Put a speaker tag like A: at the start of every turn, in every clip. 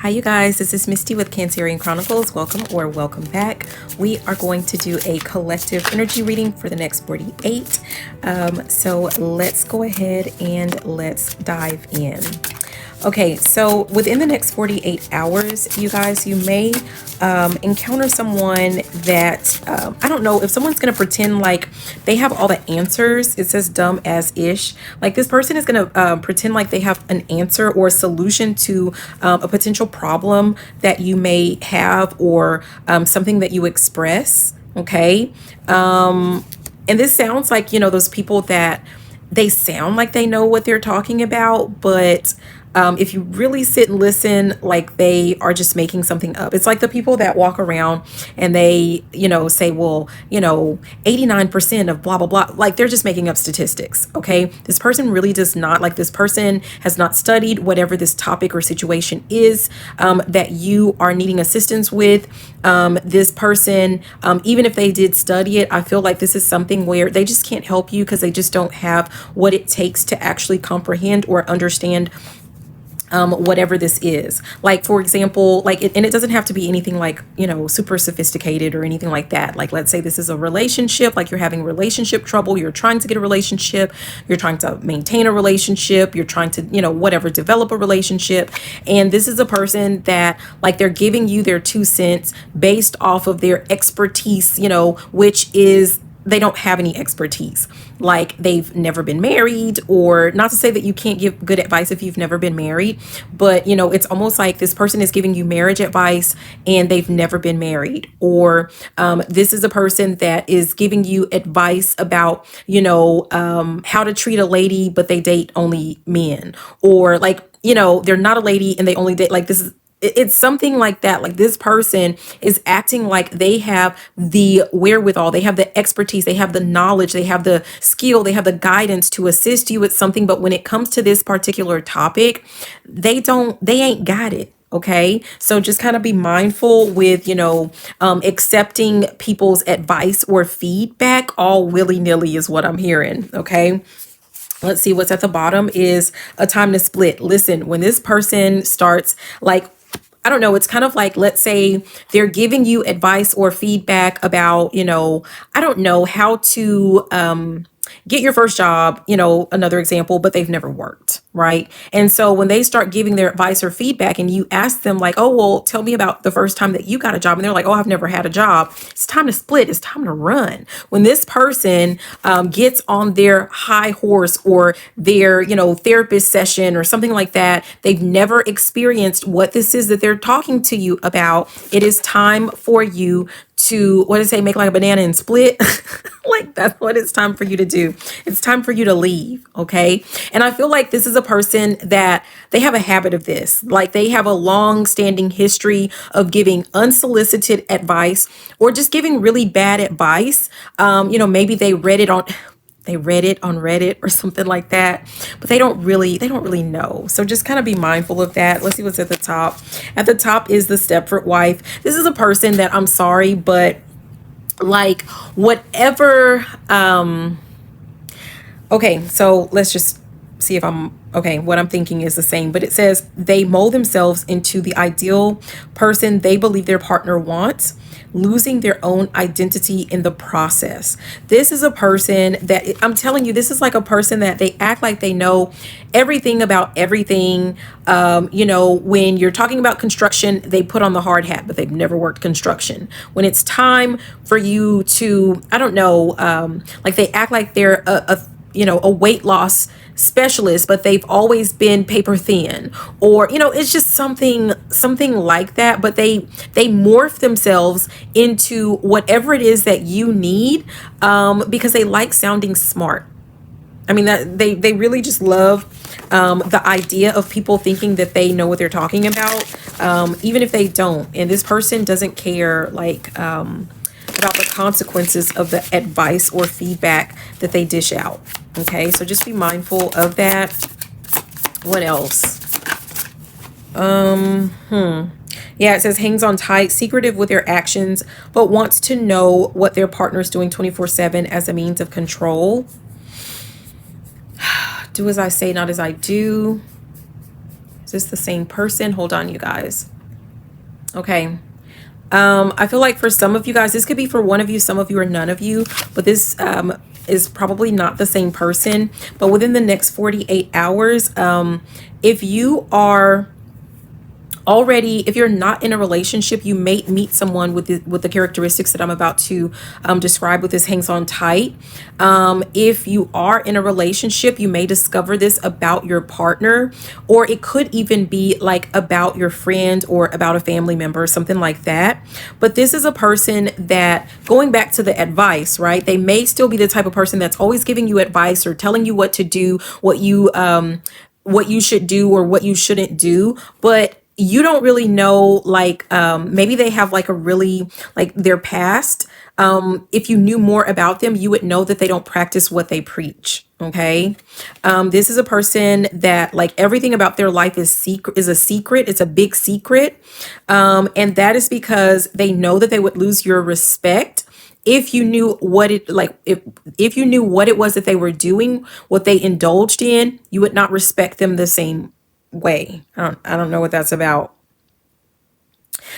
A: Hi you guys, this is Misty with Cancerian Chronicles. Welcome back. We are going to do a collective energy reading for the next 48. So let's go ahead and let's dive in. Okay, so within the next 48 hours, you guys, you may encounter someone that, I don't know, if someone's going to pretend like they have all the answers. It says dumb as ish. Like this person is going to pretend like they have an answer or a solution to a potential problem that you may have or something that you express. Okay. And this sounds like, you know, those people that they sound like they know what they're talking about, but if you really sit and listen, like they are just making something up. It's like the people that walk around and they, you know, say, well, you know, 89% of blah, blah, blah. Like they're just making up statistics. Okay. This person really does not, like this person has not studied whatever this topic or situation is that you are needing assistance with. This person, even if they did study it, I feel like this is something where they just can't help you because they just don't have what it takes to actually comprehend or understand whatever this is. Like, for example, like, and it doesn't have to be anything like, you know, super sophisticated or anything like that. Like, let's say this is a relationship, like you're having relationship trouble, you're trying to get a relationship, you're trying to maintain a relationship, you're trying to, you know, whatever, develop a relationship. And this is a person that like they're giving you their 2 cents based off of their expertise, you know, which is they don't have any expertise. Like they've never been married, or not to say that you can't give good advice if you've never been married, but you know, it's almost like this person is giving you marriage advice and they've never been married. Or this is a person that is giving you advice about, you know, how to treat a lady, but they date only men. Or like, you know, they're not a lady and they only date, like this is, it's something like that. Like this person is acting like they have the wherewithal, they have the expertise, they have the knowledge, they have the skill, they have the guidance to assist you with something. But when it comes to this particular topic, they ain't got it. Okay. So just kind of be mindful with, you know, accepting people's advice or feedback all willy-nilly is what I'm hearing. Okay. Let's see what's at the bottom is a time to split. Listen, when this person starts like, I don't know, it's kind of like, let's say they're giving you advice or feedback about, you know, I don't know how to get your first job, you know, another example, but they've never worked, right? And so when they start giving their advice or feedback and you ask them like, oh, well, tell me about the first time that you got a job. And they're like, oh, I've never had a job. It's time to split. It's time to run. When this person gets on their high horse or their, you know, therapist session or something like that, they've never experienced what this is that they're talking to you about. It is time for you to, what does it say, make like a banana and split? Like that's what it's time for you to do. It's time for you to leave. Okay. And I feel like this is a person that they have a habit of this. Like they have a long standing history of giving unsolicited advice or just giving really bad advice. You know, maybe they read it on Reddit or something like that, but they don't really know. So just kind of be mindful of that. Let's see what's at the top. At the top is the Stepford wife. This is a person that, I'm sorry, but like whatever, okay, so let's just see if I'm okay. What I'm thinking is the same, but it says they mold themselves into the ideal person they believe their partner wants, losing their own identity in the process. This is a person that, I'm telling you, this is like a person that they act like they know everything about everything. You know, when you're talking about construction, they put on the hard hat, but they've never worked construction. When it's time for you to, I don't know, like they act like they're you know, a weight loss specialist, but they've always been paper thin, or, you know, it's just something like that. But they morph themselves into whatever it is that you need, because they like sounding smart. I mean, that they really just love the idea of people thinking that they know what they're talking about, even if they don't. And this person doesn't care, like, about the consequences of the advice or feedback that they dish out. Okay, so just be mindful of that. What else? Yeah, it says hangs on tight, secretive with their actions, but wants to know what their partner's doing 24/7 as a means of control. Do as I say, not as I do. Is this the same person? Hold on, you guys. Okay. I feel like for some of you guys, this could be for one of you, some of you, or none of you, but this is probably not the same person. But within the next 48 hours, if you are already, if you're not in a relationship, you may meet someone with the characteristics that I'm about to describe with this hangs on tight. If you are in a relationship, you may discover this about your partner, or it could even be like about your friend or about a family member, something like that. But this is a person that, going back to the advice, right? They may still be the type of person that's always giving you advice or telling you what to do, what you should do or what you shouldn't do, but you don't really know, like, maybe they have like a really, like, their past. If you knew more about them, you would know that they don't practice what they preach. Okay. This is a person that, like, everything about their life is a secret. It's a big secret. And that is because they know that they would lose your respect if you knew what it, like, if you knew what it was that they were doing, what they indulged in, you would not respect them the same way. I don't know what that's about.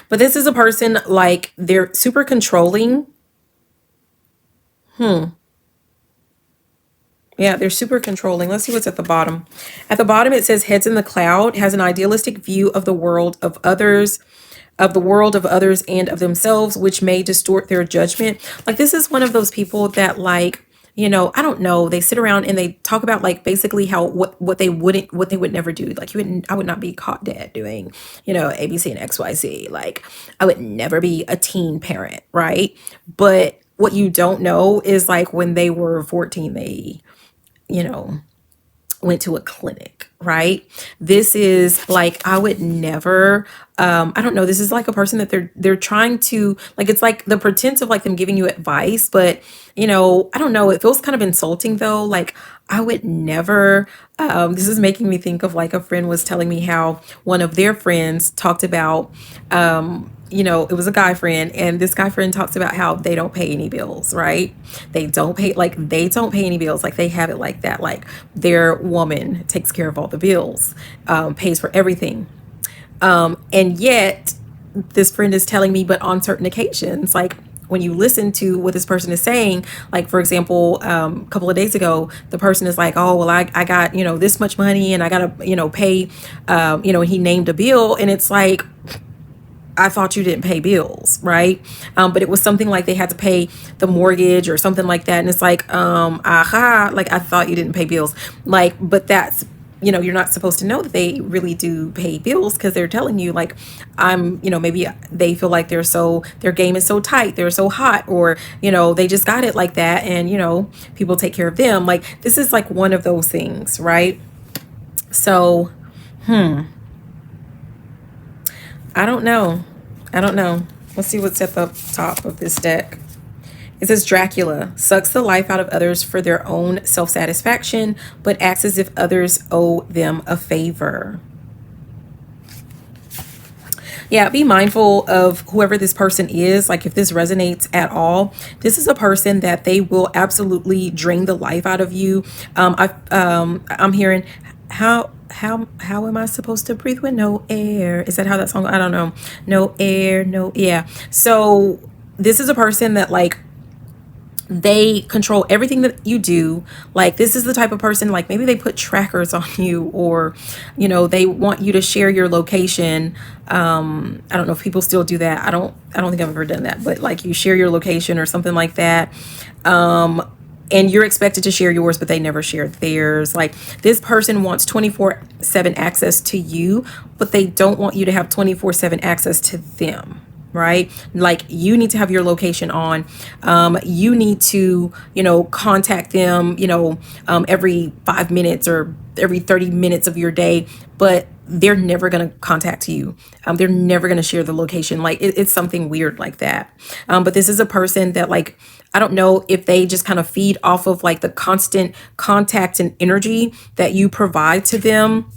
A: But this is a person, like, they're super controlling. Yeah, they're super controlling. Let's see what's at the bottom. At the bottom, it says heads in the cloud, has an idealistic view of the world of others, and of themselves, which may distort their judgment. Like, this is one of those people that, like, I don't know, they sit around and they talk about, like, basically how what they would never do. Like, I would not be caught dead doing, ABC and XYZ. Like, I would never be a teen parent, right? But what you don't know is, like, when they were 14, they, you know, went to a clinic, right? This is like, I would never, I don't know, this is like a person that they're trying to, like, it's like the pretense of, like, them giving you advice, but I don't know, it feels kind of insulting though. Like, I would never, this is making me think of, like, a friend was telling me how one of their friends talked about, it was a guy friend, and this guy friend talks about how they don't pay any bills, right? They don't pay any bills. Like, they have it like that. Like, their woman takes care of all the bills, pays for everything. And yet this friend is telling me, but on certain occasions, like, when you listen to what this person is saying, like, for example, a couple of days ago, the person is like, oh, well, I got, this much money and I got to, pay, and he named a bill, and it's like, I thought you didn't pay bills, right? But it was something like they had to pay the mortgage or something like that. And it's like, like, I thought you didn't pay bills. Like, but that's, you're not supposed to know that they really do pay bills, because they're telling you, like, maybe they feel like their game is so tight, they're so hot, or, they just got it like that. And, people take care of them. Like, this is like one of those things, right? So, I don't know. Let's see what's at the top of this deck. It says Dracula sucks the life out of others for their own self-satisfaction, but acts as if others owe them a favor. Yeah, be mindful of whoever this person is. Like, if this resonates at all, this is a person that they will absolutely drain the life out of you. I'm hearing, how am I supposed to breathe with no air? Is that how that song? I don't know. No air, no, yeah. So this is a person that, like, they control everything that you do. Like, this is the type of person, like, maybe they put trackers on you, or, they want you to share your location. I don't know if people still do that. I don't think I've ever done that, but, like, you share your location or something like that. And you're expected to share yours, but they never share theirs. Like, this person wants 24/7 access to you, but they don't want you to have 24/7 access to them, right? Like, you need to have your location on. You need to, contact them, every 5 minutes or every 30 minutes of your day, but they're never going to contact you. They're never going to share the location. Like, it's something weird like that. But this is a person that, like, I don't know if they just kind of feed off of, like, the constant contact and energy that you provide to them.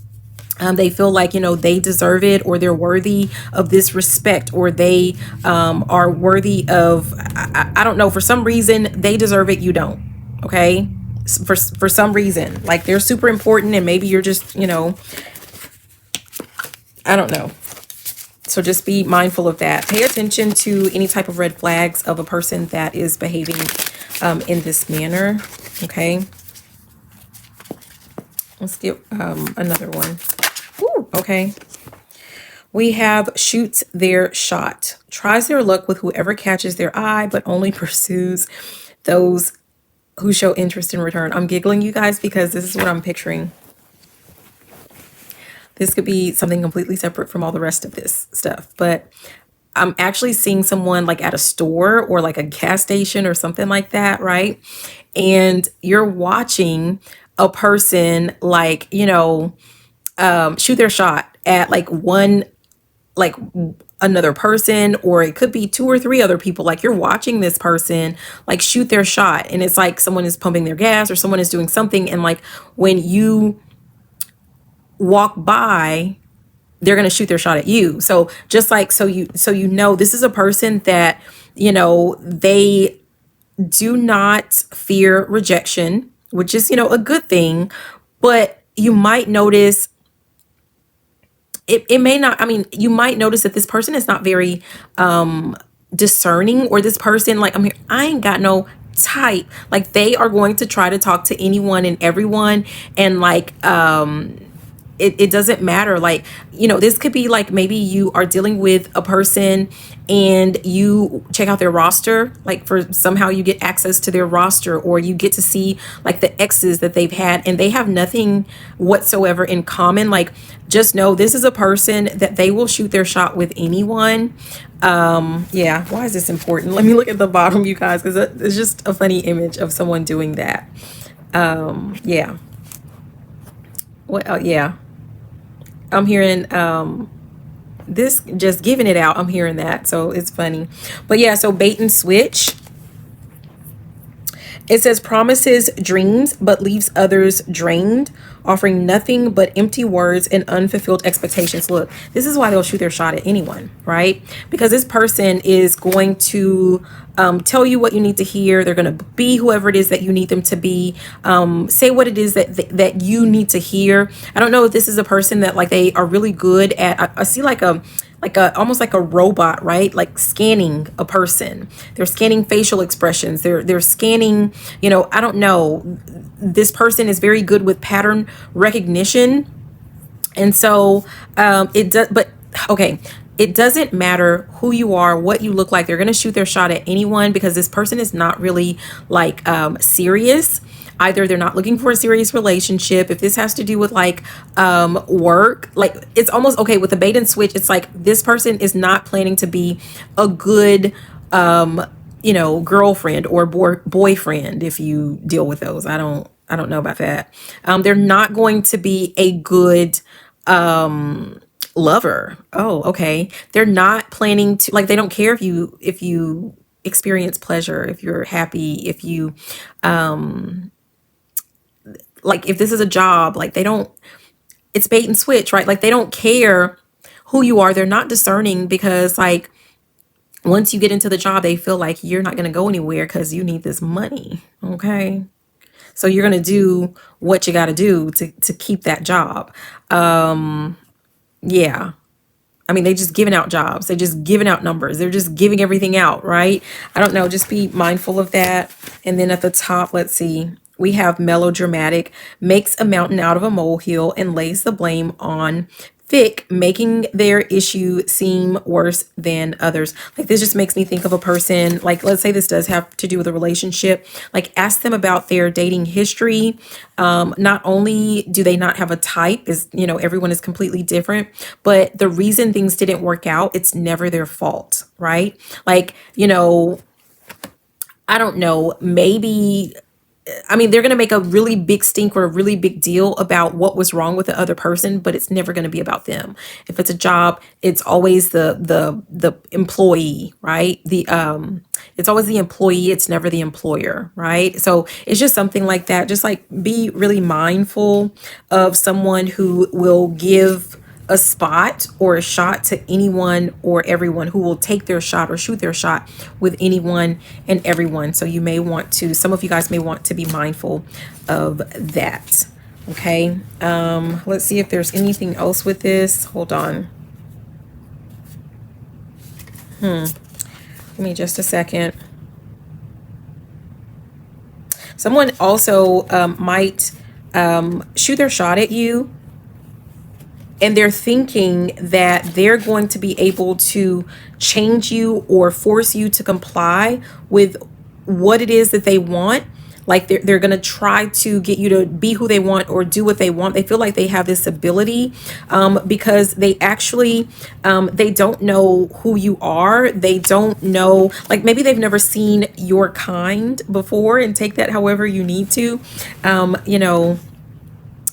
A: They feel like, they deserve it, or they're worthy of this respect, or they are worthy of, I don't know, for some reason they deserve it, you don't. Okay. For some reason, like, they're super important, and maybe you're just, I don't know. So just be mindful of that. Pay attention to any type of red flags of a person that is behaving in this manner. Okay. Let's get another one. Ooh, okay. We have shoots their shot. Tries their luck with whoever catches their eye, but only pursues those who show interest in return. I'm giggling, you guys, because this is what I'm picturing. This could be something completely separate from all the rest of this stuff, but I'm actually seeing someone like at a store or like a gas station or something like that, right? And you're watching a person like, you know, shoot their shot at like another person, or it could be 2 or 3 other people. Like you're watching this person like shoot their shot, and it's like someone is pumping their gas or someone is doing something, and like when you walk by, they're going to shoot their shot at you. So just like, so you know, this is a person that, you know, they do not fear rejection, which is, you know, a good thing, but you might notice it may not, I mean, you might notice that this person is not very discerning, or this person, like, I'm here, I ain't got no type. Like they are going to try to talk to anyone and everyone, and like it doesn't matter. Like, you know, this could be like maybe you are dealing with a person and you check out their roster, like for somehow you get access to their roster, or you get to see like the exes that they've had, and they have nothing whatsoever in common. Like just know this is a person that they will shoot their shot with anyone. Yeah, why is this important? Let me look at the bottom, you guys, because it's just a funny image of someone doing that. Yeah. What? Yeah. I'm hearing this, just giving it out. I'm hearing that. So it's funny. But yeah, so bait and switch. It says promises dreams, but leaves others drained, offering nothing but empty words and unfulfilled expectations. Look, this is why they'll shoot their shot at anyone, right? Because this person is going to tell you what you need to hear. They're going to be whoever it is that you need them to be. Say what it is that you need to hear. I don't know if this is a person that like they are really good at. I see like a almost like a robot, right? Like scanning a person. They're scanning facial expressions. They're scanning, you know, I don't know. This person is very good with pattern recognition. And so it does, but okay. It doesn't matter who you are, what you look like. They're going to shoot their shot at anyone, because this person is not really like serious. Either they're not looking for a serious relationship. If this has to do with like work, like it's almost okay with the bait and switch. It's like this person is not planning to be a good, you know, girlfriend or boyfriend. If you deal with those, I don't know about that. They're not going to be a good lover. Oh, okay. They're not planning to, like, they don't care if you experience pleasure, if you're happy, if you like if this is a job, like they don't, it's bait and switch, right? Like they don't care who you are. They're not discerning, because like once you get into the job, they feel like you're not going to go anywhere because you need this money. Okay. So you're going to do what you got to do to keep that job. Yeah. I mean, they just giving out jobs. They just giving out numbers. They're just giving everything out, right? I don't know. Just be mindful of that. And then at the top, let's see. We have melodramatic, makes a mountain out of a molehill and lays the blame on thick, making their issue seem worse than others. Like this just makes me think of a person, like let's say this does have to do with a relationship, like ask them about their dating history. Not only do they not have a type, is, you know, everyone is completely different, but the reason things didn't work out, it's never their fault, right? Like, you know, I don't know, maybe, I mean, they're going to make a really big stink or a really big deal about what was wrong with the other person, but it's never going to be about them. If it's a job, it's always the employee, right? It's always the employee. It's never the employer, right? So it's just something like that. Just like be really mindful of someone who will give a spot or a shot to anyone or everyone, who will take their shot or shoot their shot with anyone and everyone. So you may want to, some of you guys may want to be mindful of that. Okay. Let's see if there's anything else with this. Hold on. Give me just a second. Someone also might shoot their shot at you, and they're thinking that they're going to be able to change you or force you to comply with what it is that they want. Like they're going to try to get you to be who they want or do what they want. They feel like they have this ability because they actually, they don't know who you are. They don't know, like maybe they've never seen your kind before, and take that however you need to. You know,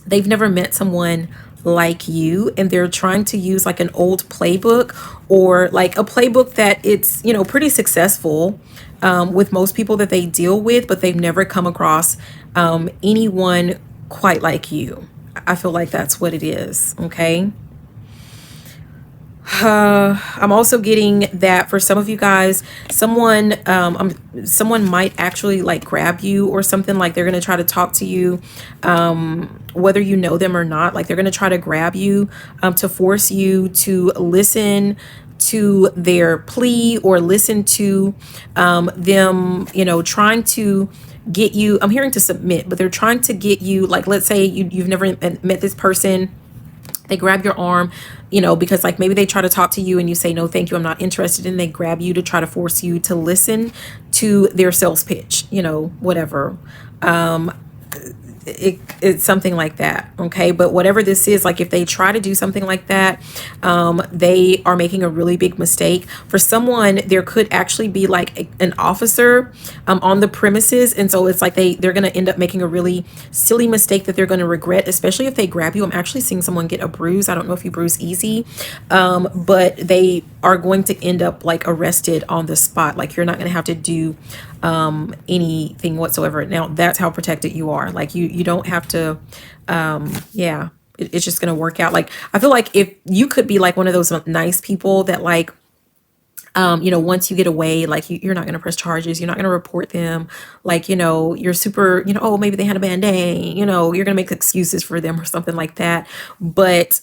A: they've never met someone like you, and they're trying to use like an old playbook, or like a playbook that it's, you know, pretty successful with most people that they deal with, but they've never come across anyone quite like you. I feel like that's what it is. Okay. I'm also getting that for some of you guys, someone might actually like grab you or something. Like they're going to try to talk to you, whether you know them or not. Like they're going to try to grab you to force you to listen to their plea, or listen to them, you know, trying to get you, I'm hearing to submit, but they're trying to get you, like, let's say you've never met this person. They grab your arm, you know, because like maybe they try to talk to you and you say, no, thank you, I'm not interested. And they grab you to try to force you to listen to their sales pitch, you know, whatever. It's something like that. Okay. But whatever this is, like if they try to do something like that, they are making a really big mistake. For someone, there could actually be like an officer on the premises. And so it's like they're going to end up making a really silly mistake that they're going to regret, especially if they grab you. I'm actually seeing someone get a bruise. I don't know if you bruise easy, but they are going to end up like arrested on the spot. Like you're not going to have to do anything whatsoever. Now that's how protected you are. Like you don't have to, yeah, it's just going to work out. Like, I feel like if you could be like one of those nice people that like, you know, once you get away, like you're not going to press charges. You're not going to report them. Like, you know, you're super, you know, oh, maybe they had a bad day, you know, you're going to make excuses for them or something like that. But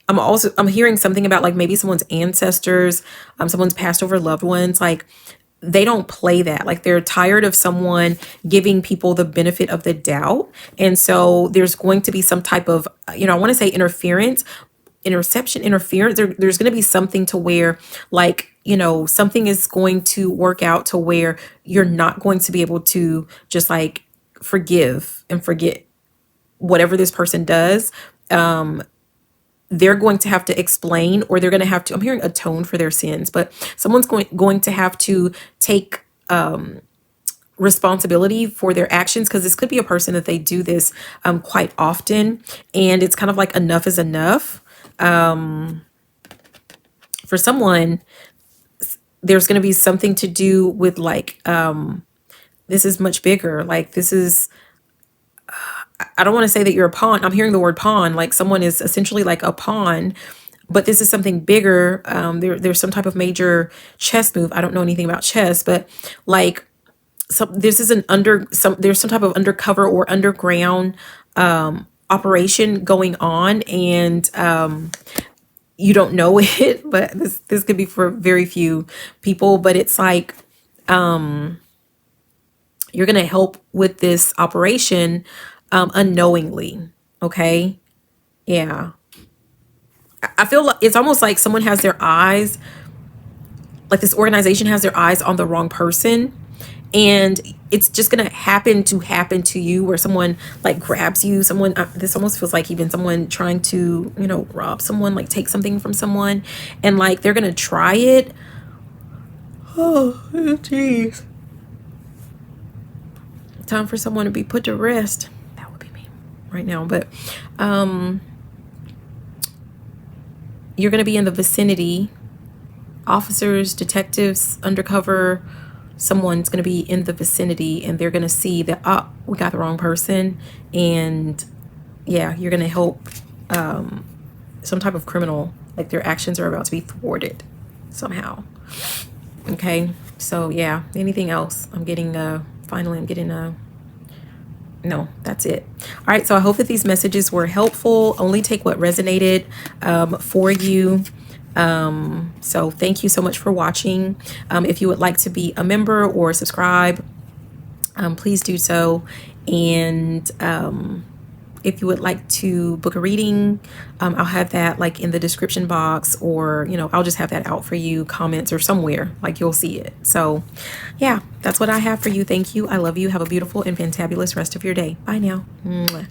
A: I'm hearing something about like maybe someone's ancestors, someone's passed over loved ones, like they don't play that. Like they're tired of someone giving people the benefit of the doubt. And so there's going to be some type of, you know, I want to say interference. There's going to be something to where like, you know, something is going to work out to where you're not going to be able to just like forgive and forget whatever this person does. They're going to have to explain, or they're going to have to, I'm hearing atone for their sins, but someone's going to have to take responsibility for their actions, because this could be a person that they do this quite often, and it's kind of like enough is enough. For someone, there's going to be something to do with like, this is much bigger. Like this is, I don't want to say that you're a pawn. I'm hearing the word pawn, like someone is essentially like a pawn, but this is something bigger. There's some type of major chess move. I don't know anything about chess, but like, this is there's some type of undercover or underground operation going on, and you don't know it, but this could be for very few people. But it's like you're gonna help with this operation unknowingly. Okay. Yeah. I feel like it's almost like someone has their eyes, like this organization has their eyes on the wrong person, and it's just gonna happen to you, where someone like grabs you, someone this almost feels like even someone trying to, you know, rob someone, like take something from someone, and like they're gonna try it. Oh jeez. Time for someone to be put to rest. That would be me right now. But you're going to be in the vicinity. Officers, detectives, undercover, someone's going to be in the vicinity, and they're going to see that, oh, we got the wrong person. And yeah, you're going to help some type of criminal, like their actions are about to be thwarted somehow. Okay. So yeah, anything else? I'm getting finally I'm getting No, that's it. All right, so I hope that these messages were helpful. Only take what resonated for you. So thank you so much for watching. If you would like to be a member or subscribe, please do so. And if you would like to book a reading, I'll have that like in the description box, or, you know, I'll just have that out for you, comments or somewhere, like you'll see it. So yeah, that's what I have for you. Thank you. I love you. Have a beautiful and fantabulous rest of your day. Bye now. Mwah.